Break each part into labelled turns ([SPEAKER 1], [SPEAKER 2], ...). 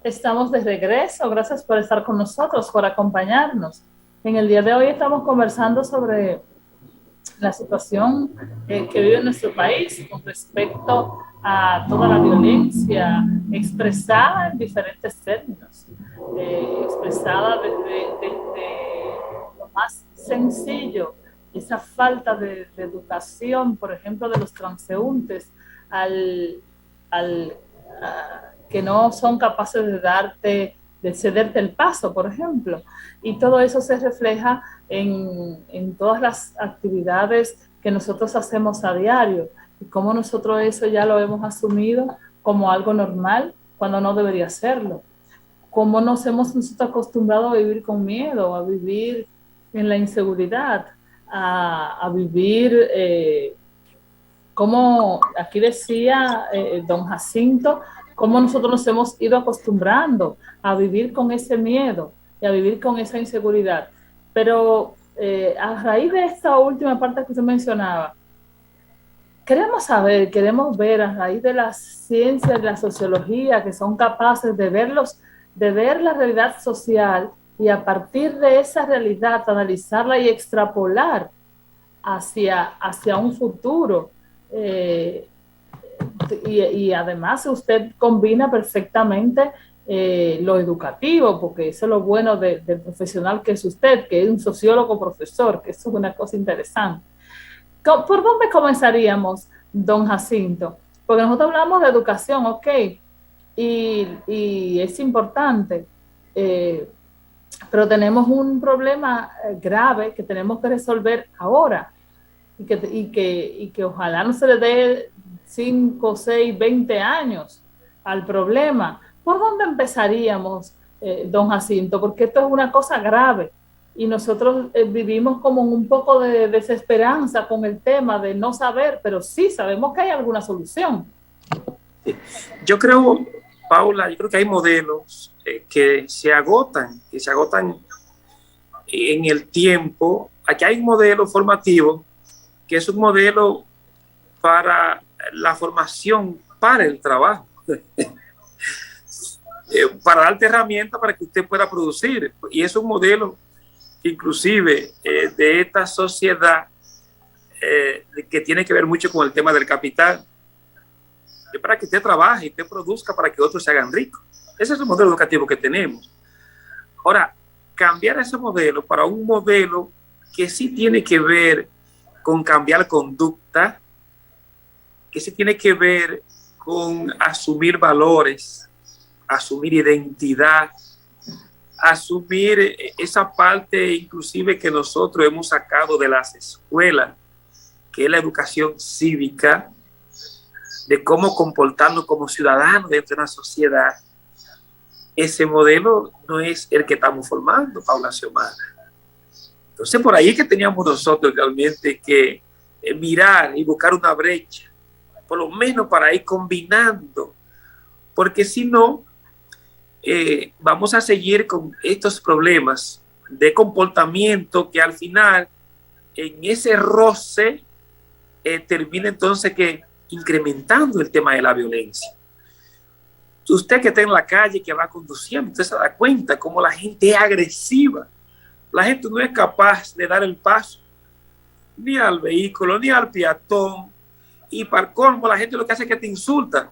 [SPEAKER 1] Estamos de regreso. Gracias por estar con nosotros, por acompañarnos. En el día de hoy estamos conversando sobre la situación que vive nuestro país con respecto a toda la violencia expresada en diferentes términos, expresada desde lo más sencillo, esa falta de educación, por ejemplo, de los transeúntes, al, al que no son capaces de cederte el paso, por ejemplo. Y todo eso se refleja en todas las actividades que nosotros hacemos a diario y cómo nosotros eso ya lo hemos asumido como algo normal cuando no debería serlo. Cómo nos hemos nosotros acostumbrado a vivir con miedo, a vivir en la inseguridad, a vivir, como aquí decía don Jacinto, cómo nosotros nos hemos ido acostumbrando a vivir con ese miedo y a vivir con esa inseguridad. Pero a raíz de esta última parte que usted mencionaba, queremos saber, queremos ver a raíz de las ciencias, de la sociología, que son capaces de ver la realidad social y a partir de esa realidad analizarla y extrapolar hacia un futuro. Eh, y además usted combina perfectamente lo educativo, porque eso es lo bueno del profesional que es usted, que es un sociólogo profesor, que eso es una cosa interesante. ¿Por dónde comenzaríamos, don Jacinto? Porque nosotros hablamos de educación, ok, y es importante, eh, pero tenemos un problema grave que tenemos que resolver ahora y que ojalá no se le dé 5, 6, 20 años al problema. ¿Por dónde empezaríamos, don Jacinto? Porque esto es una cosa grave y nosotros vivimos como un poco de desesperanza con el tema de no saber, pero sí sabemos que hay alguna solución.
[SPEAKER 2] Yo creo, Paula, yo creo que hay modelos que se agotan en el tiempo. Aquí hay un modelo formativo que es un modelo para la formación para el trabajo, para darte herramientas para que usted pueda producir. Y es un modelo inclusive de esta sociedad que tiene que ver mucho con el tema del capital, es para que usted trabaje y usted produzca para que otros se hagan ricos. Ese es el modelo educativo que tenemos. Ahora, cambiar ese modelo para un modelo que sí tiene que ver con cambiar conducta, que sí tiene que ver con asumir valores, asumir identidad, asumir esa parte inclusive que nosotros hemos sacado de las escuelas, que es la educación cívica, de cómo comportarnos como ciudadanos dentro de una sociedad. Ese modelo no es el que estamos formando, Paula Xiomara. Entonces, por ahí es que teníamos nosotros realmente que mirar y buscar una brecha, por lo menos para ir combinando, porque si no, vamos a seguir con estos problemas de comportamiento que al final, en ese roce, termina entonces que incrementando el tema de la violencia. Usted que está en la calle, que va conduciendo, usted se da cuenta cómo la gente es agresiva. La gente no es capaz de dar el paso ni al vehículo, ni al peatón. Y para colmo, la gente lo que hace es que te insulta.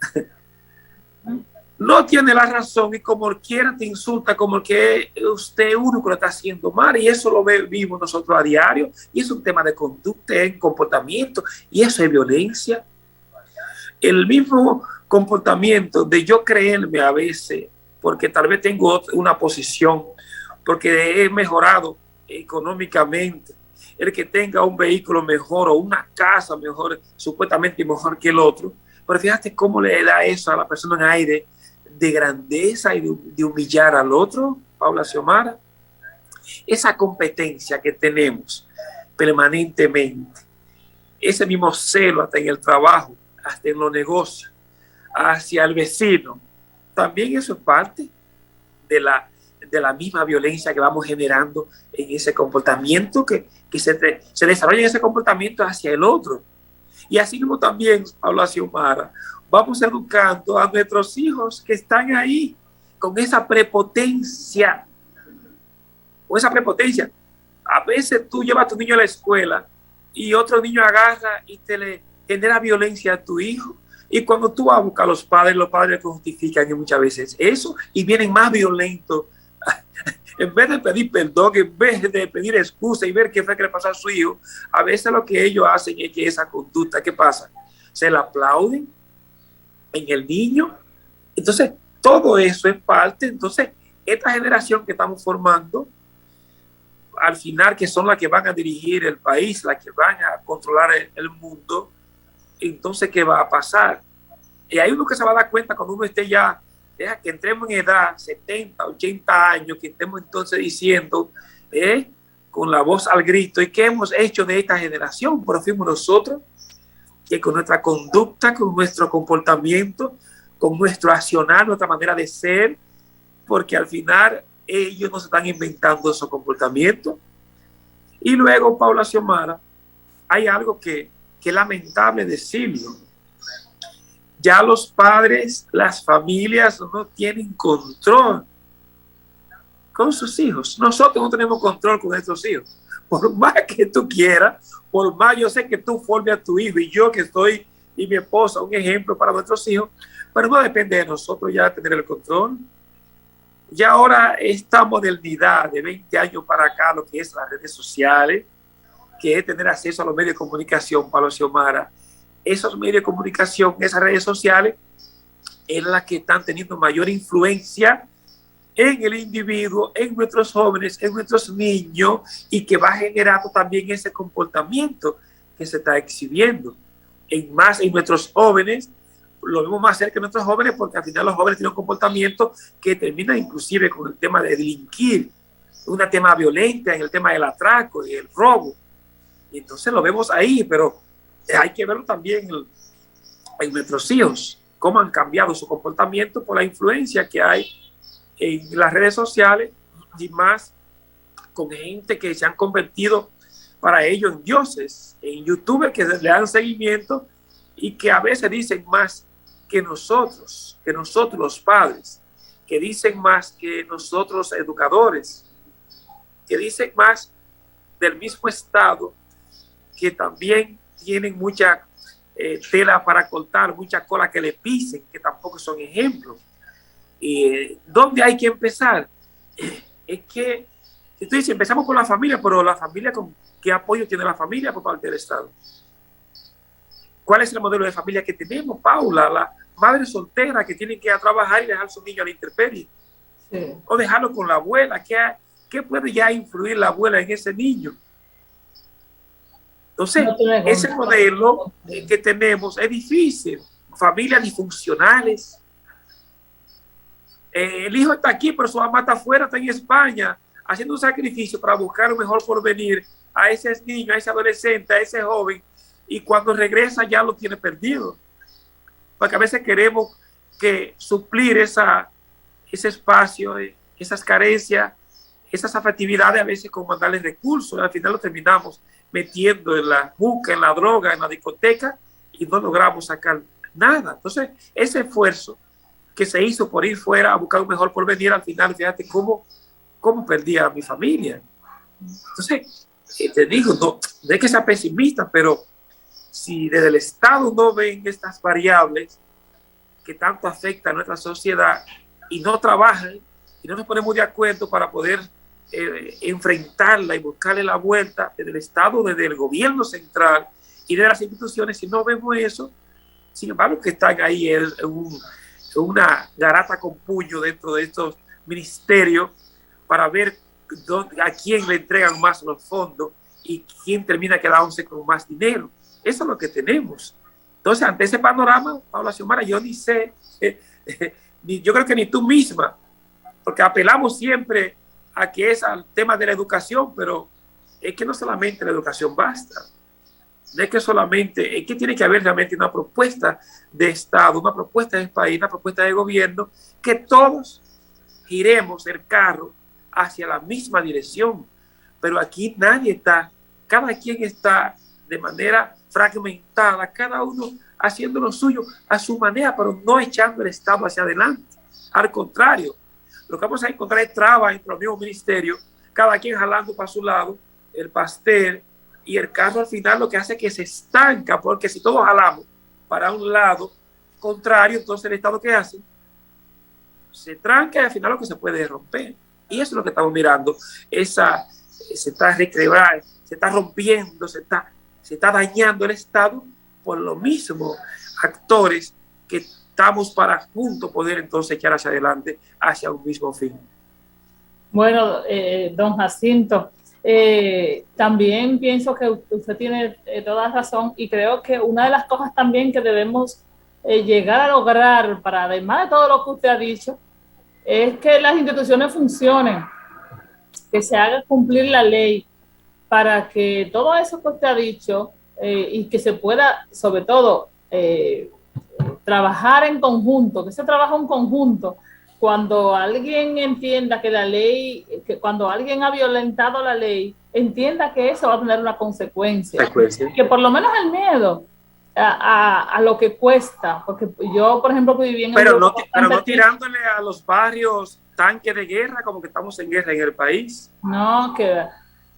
[SPEAKER 2] No tiene la razón y como quiera te insulta, como que usted uno que lo está haciendo mal. Y eso lo vimos nosotros a diario. Y es un tema de conducta, de comportamiento. Y eso es violencia. El mismo comportamiento de yo creerme a veces, porque tal vez tengo una posición, porque he mejorado económicamente, el que tenga un vehículo mejor o una casa mejor, supuestamente mejor que el otro, pero fíjate cómo le da eso a la persona un aire de grandeza y de humillar al otro, Paula Xiomara. Esa competencia que tenemos permanentemente, ese mismo celo hasta en el trabajo, hasta en los negocios, hacia el vecino, también eso es parte de la misma violencia que vamos generando en ese comportamiento que se desarrolla en ese comportamiento hacia el otro. Y así como también, Paula Xiomara, vamos educando a nuestros hijos que están ahí con esa prepotencia, A veces tú llevas a tu niño a la escuela y otro niño agarra y te le genera violencia a tu hijo. Y cuando tú vas a buscar a los padres justifican muchas veces eso y vienen más violentos. En vez de pedir perdón, en vez de pedir excusa y ver qué fue que le pasó a su hijo, a veces lo que ellos hacen es que esa conducta, ¿qué pasa? Se la aplauden en el niño. Entonces, todo eso es parte. Entonces, esta generación que estamos formando, al final, que son las que van a dirigir el país, las que van a controlar el mundo, entonces, ¿qué va a pasar? Y hay uno que se va a dar cuenta cuando uno esté ya, deja que entremos en edad, 70, 80 años, que estemos entonces diciendo, con la voz al grito, ¿y qué hemos hecho de esta generación? Pero fuimos nosotros, que con nuestra conducta, con nuestro comportamiento, con nuestro accionar, nuestra manera de ser, porque al final ellos nos están inventando esos comportamientos. Y luego, Paula Xiomara, hay algo que es lamentable decirlo. Ya los padres, las familias no tienen control con sus hijos. Nosotros no tenemos control con nuestros hijos. Por más que tú quieras, por más yo sé que tú formes a tu hijo y yo que estoy y mi esposa, un ejemplo para nuestros hijos, pero no depende de nosotros ya tener el control. Ya ahora esta modernidad de 20 años para acá, lo que es las redes sociales, que es tener acceso a los medios de comunicación, Paula Xiomara, esos medios de comunicación, esas redes sociales, es las que están teniendo mayor influencia en el individuo, en nuestros jóvenes, en nuestros niños, y que va generando también ese comportamiento que se está exhibiendo. Más en nuestros jóvenes, lo vemos más cerca de nuestros jóvenes, porque al final los jóvenes tienen un comportamiento que termina inclusive con el tema de delinquir, un tema violento en el tema del atraco y el robo. Y entonces lo vemos ahí, pero hay que verlo también en nuestros hijos, cómo han cambiado su comportamiento por la influencia que hay en las redes sociales y más con gente que se han convertido para ellos en dioses, en youtubers que le dan seguimiento y que a veces dicen más que nosotros los padres, que dicen más que nosotros educadores, que dicen más del mismo Estado, que también tienen mucha tela para cortar, mucha cola que le pisen, que tampoco son ejemplos. ¿Dónde hay que empezar? Es que, tú dices, empezamos con la familia, pero la familia, ¿con qué apoyo tiene la familia por parte del Estado? ¿Cuál es el modelo de familia que tenemos, Paula? La madre soltera que tiene que ir a trabajar y dejar a su niño a la intemperie. Sí. O dejarlo con la abuela. ¿Qué puede ya influir la abuela en ese niño? Entonces, ese modelo que tenemos es difícil. Familias disfuncionales. El hijo está aquí, pero su mamá está afuera, está en España, haciendo un sacrificio para buscar un mejor porvenir a ese niño, a ese adolescente, a ese joven, y cuando regresa ya lo tiene perdido. Porque a veces queremos suplir ese espacio, esas carencias, esas afectividades, a veces con mandarle recursos. Al final lo terminamos metiendo en la juca, en la droga, en la discoteca, y no logramos sacar nada. Entonces, ese esfuerzo que se hizo por ir fuera a buscar un mejor porvenir, al final, fíjate cómo perdí a mi familia. Entonces, te digo, no es que sea pesimista, pero si desde el Estado no ven estas variables que tanto afectan a nuestra sociedad y no trabajan y no nos ponemos de acuerdo para poder enfrentarla y buscarle la vuelta desde el Estado, desde el gobierno central y de las instituciones, si no vemos eso, sin embargo, que están ahí es una garata con puño dentro de estos ministerios para ver a quién le entregan más los fondos y quién termina quedándose con más dinero. Eso es lo que tenemos. Entonces, ante ese panorama, Paula Xiomara, yo ni sé, yo creo que ni tú misma, porque apelamos siempre a que es al tema de la educación, pero es que no solamente la educación basta. No es que solamente, es que tiene que haber realmente una propuesta de Estado, una propuesta de país, una propuesta de gobierno, que todos giremos el carro hacia la misma dirección. Pero aquí nadie está, cada quien está de manera fragmentada, cada uno haciendo lo suyo a su manera, pero no echando el Estado hacia adelante. Al contrario, lo que vamos a encontrar es trabas entre los mismos ministerios, cada quien jalando para su lado el pastel, y el carro al final lo que hace es que se estanca, porque si todos jalamos para un lado contrario, entonces el Estado, ¿qué hace? Se tranca y al final lo que se puede romper. Y eso es lo que estamos mirando. Se está rompiendo, se está dañando el Estado por los mismos actores que estamos para juntos poder entonces echar hacia adelante, hacia un mismo fin.
[SPEAKER 1] Bueno, don Jacinto, también pienso que usted tiene toda razón, y creo que una de las cosas también que debemos llegar a lograr, para además de todo lo que usted ha dicho, es que las instituciones funcionen, que se haga cumplir la ley, para que todo eso que usted ha dicho y que se pueda, sobre todo, trabajar en conjunto, que se trabaja en conjunto. Cuando alguien entienda que la ley, que cuando alguien ha violentado la ley, entienda que eso va a tener una consecuencia. Que por lo menos el miedo a lo que cuesta, porque yo, por ejemplo, que viví en Europa,
[SPEAKER 2] pero no tirándole a los barrios tanque de guerra, como que estamos en guerra en el país.
[SPEAKER 1] No, que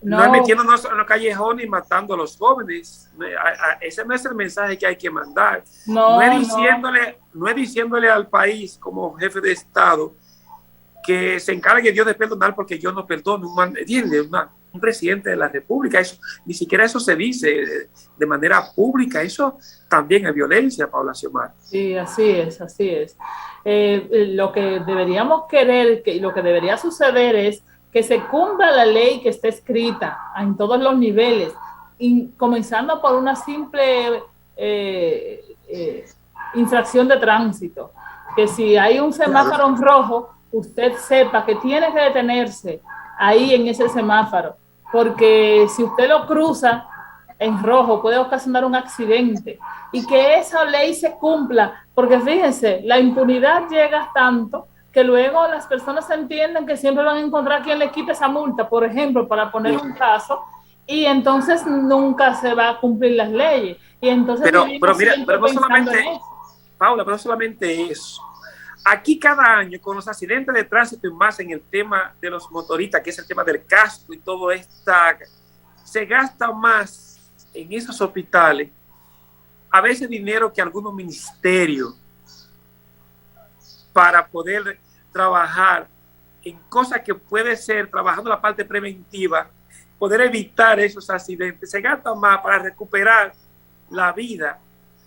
[SPEAKER 2] no es metiéndonos en los callejones y matando a los jóvenes. Ese no es el mensaje que hay que mandar. No es diciéndole al país como jefe de Estado que se encargue Dios de perdonar porque yo no perdono. Un presidente de la República, eso, ni siquiera eso se dice de manera pública. Eso también es violencia, Paula Xiomara.
[SPEAKER 1] Sí, así es, así es. Lo que deberíamos querer, lo que debería suceder es que se cumpla la ley que está escrita en todos los niveles, comenzando por una simple infracción de tránsito, que si hay un semáforo en rojo, usted sepa que tiene que detenerse ahí en ese semáforo, porque si usted lo cruza en rojo puede ocasionar un accidente, y que esa ley se cumpla, porque fíjense, la impunidad llega tanto que luego las personas entienden que siempre van a encontrar quien le quite esa multa, por ejemplo, para poner un caso, y entonces nunca se va a cumplir las leyes. Y entonces
[SPEAKER 2] pero mira, pero no solamente, Paula, pero no solamente eso. Aquí cada año, con los accidentes de tránsito y más en el tema de los motoristas, que es el tema del casco y todo esto, se gasta más en esos hospitales, a veces dinero que algunos ministerios, para poder trabajar en cosas que puede ser, trabajando la parte preventiva, poder evitar esos accidentes. Se gasta más para recuperar la vida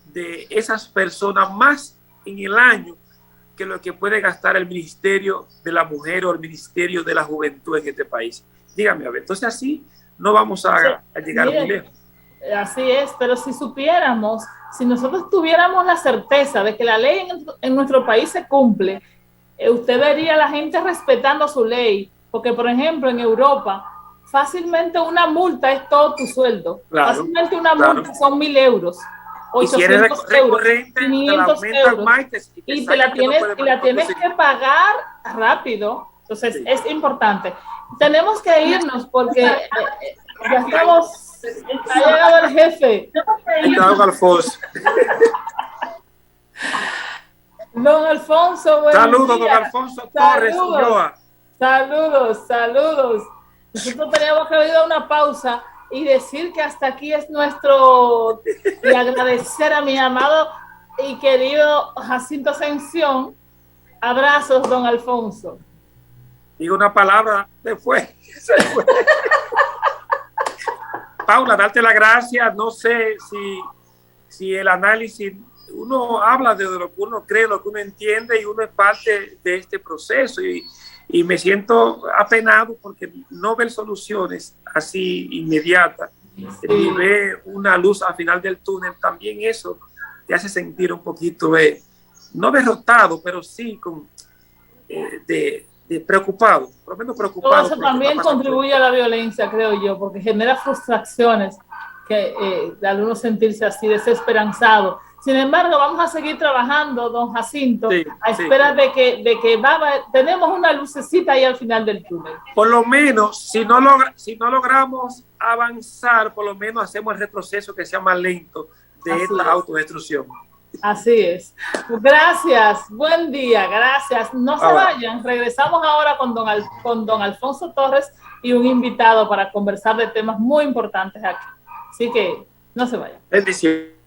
[SPEAKER 2] de esas personas más en el año que lo que puede gastar el Ministerio de la Mujer o el Ministerio de la Juventud en este país. Dígame, a ver, entonces así no vamos a llegar muy lejos.
[SPEAKER 1] Así es, pero si supiéramos, si nosotros tuviéramos la certeza de que la ley en nuestro país se cumple, usted vería a la gente respetando su ley, porque por ejemplo en Europa fácilmente una multa es todo tu sueldo, claro, fácilmente una multa son 1.000 euros, 800 si euros, 500 euros, y te la tienes que pagar rápido. Entonces es importante. Tenemos que irnos porque ya estamos. Ha llegado el jefe.
[SPEAKER 2] Don Alfonso.
[SPEAKER 1] Don Alfonso, buen
[SPEAKER 2] saludos,
[SPEAKER 1] día.
[SPEAKER 2] Don Alfonso Torres Ulloa.
[SPEAKER 1] Saludos. Nosotros teníamos que ir a una pausa y decir que hasta aquí es nuestro, y agradecer a mi amado y querido Jacinto Ascensión. Abrazos, don Alfonso.
[SPEAKER 2] Digo una palabra después. Paula, darte las gracias. No sé si el análisis, uno habla de lo que uno cree, lo que uno entiende, y uno es parte de este proceso, y me siento apenado porque no ver soluciones así inmediatas, y ver una luz al final del túnel, también eso te hace sentir un poquito, no derrotado, pero sí de preocupado, por lo menos preocupado.
[SPEAKER 1] Todo eso también contribuye a la violencia, creo yo, porque genera frustraciones que al uno sentirse así desesperanzado. Sin embargo, vamos a seguir trabajando, don Jacinto, a espera de que tenemos una lucecita ahí al final del túnel.
[SPEAKER 2] Por lo menos, si no logramos avanzar, por lo menos hacemos el retroceso que sea más lento de esta autodestrucción.
[SPEAKER 1] Así es. Gracias, buen día, gracias. No se vayan, regresamos ahora con don Alfonso Torres y un invitado para conversar de temas muy importantes aquí. Así que no se vayan.
[SPEAKER 2] Bendiciones.